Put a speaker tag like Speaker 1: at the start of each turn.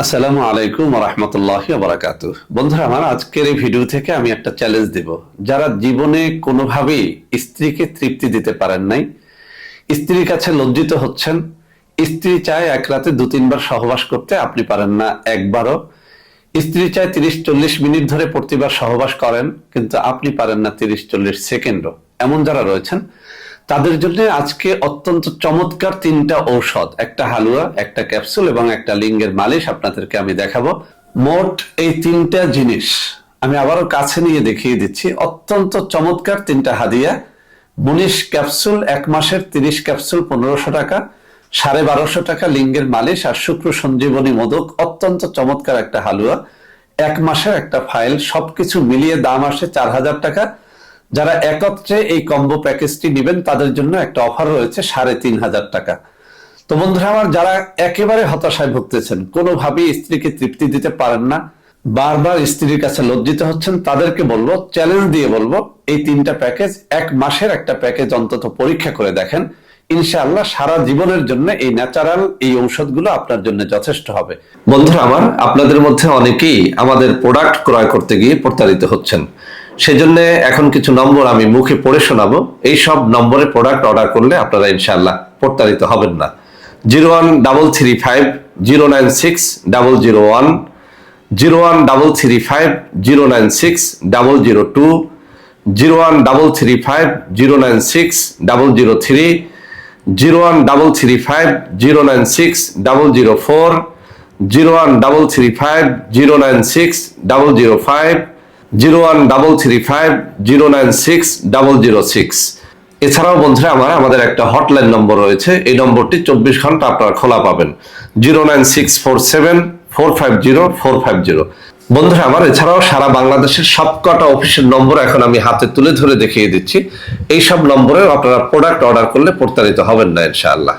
Speaker 1: আসসালামু আলাইকুম ওয়া রাহমাতুল্লাহি ওয়া বারাকাতুহু। বন্ধুরা আমার, আজকের এই ভিডিও থেকে আমি একটা চ্যালেঞ্জ দেব। যারা জীবনে কোনোভাবেই স্ত্রীকে তৃপ্তি দিতে পারেন নাই, স্ত্রীর কাছে লজ্জিত হচ্ছেন, স্ত্রী চায় এক রাতে 2-3 বার সহবাস করতে, আপনি পারেন না একবারও। স্ত্রী চায় 30-40 মিনিট ধরে প্রতিবার সহবাস করেন, কিন্তু আপনি পারেন না 30-40 সেকেন্ডও। এমন যারা রয়েছেন তাদের জন্য আজকে অত্যন্ত চমৎকার 3টা ঔষধ, একটা হালুয়া, একটা ক্যাপসুল এবং একটা লিঙ্গের মালিশ আপনাদেরকে আমি দেখাবো। মোট এই 3টা জিনিস আমি আবারও কাছে নিয়ে দেখিয়ে দিচ্ছি। অত্যন্ত চমৎকার 3টা হাদিয়া। 19 ক্যাপসুল, 1 মাসের 30 ক্যাপসুল 1500 টাকা, 1250 টাকা লিঙ্গের মালিশ, আর শুক্র সঞ্জীবনী মোদক। অত্যন্ত চমৎকার একটা হালুয়া, 1 মাসের একটা ফাইল, সবকিছু মিলিয়ে দাম আসে 4000 টাকা। যারা একত্রে এই কম্বো প্যাকেজটি নেবেন তাদের জন্য একটা অফার রয়েছে 3500 টাকা। তো বন্ধুরা আমার, যারা একেবারে হতাশায় ভুগতেছেন, কোনোভাবেই স্ত্রীকে তৃপ্তি দিতে পারেন না, বারবার স্ত্রীর কাছে লজ্জিত হচ্ছেন, তাদেরকে বলবো, চ্যালেঞ্জ দিয়ে বলবো, এই 3টা প্যাকেজ, 1 মাসের একটা প্যাকেজ অন্তত পরীক্ষা করে দেখেন। ইনশাআল্লাহ সারা জীবনের জন্য এই ন্যাচারাল এই ঔষধগুলো আপনার জন্য যথেষ্ট হবে। বন্ধুরা আমার, আপনাদের মধ্যে অনেকেই আমাদের প্রোডাক্ট ক্রয় করতে গিয়ে প্রতারিত হচ্ছেন। সেজন্য এখন কিছু নম্বর আমি মুখে পড়ে শোনাবো। এই সব নম্বরে প্রোডাক্ট অর্ডার করলে আপনারা ইনশাআল্লাহ প্রতারিত হবেন না। 01335096001, 01335096002, 01335096003, 01335096004, 01335096005, 01335096006। এছাড়াও বন্ধুরা আমার, আমাদের একটা হটলাইন নম্বর রয়েছে। এই নম্বরটি 24 ঘন্টা আপনারা খোলা পাবেন, 09647450450। বন্ধুরা আমার, এছাড়াও সারা বাংলাদেশের সবকটা অফিসের নম্বর এখন আমি হাতে তুলে ধরে দেখিয়ে দিচ্ছি। এই সব নম্বরে আপনারা প্রোডাক্ট অর্ডার করলে প্রতারিত হবেন না ইনশাআল্লাহ।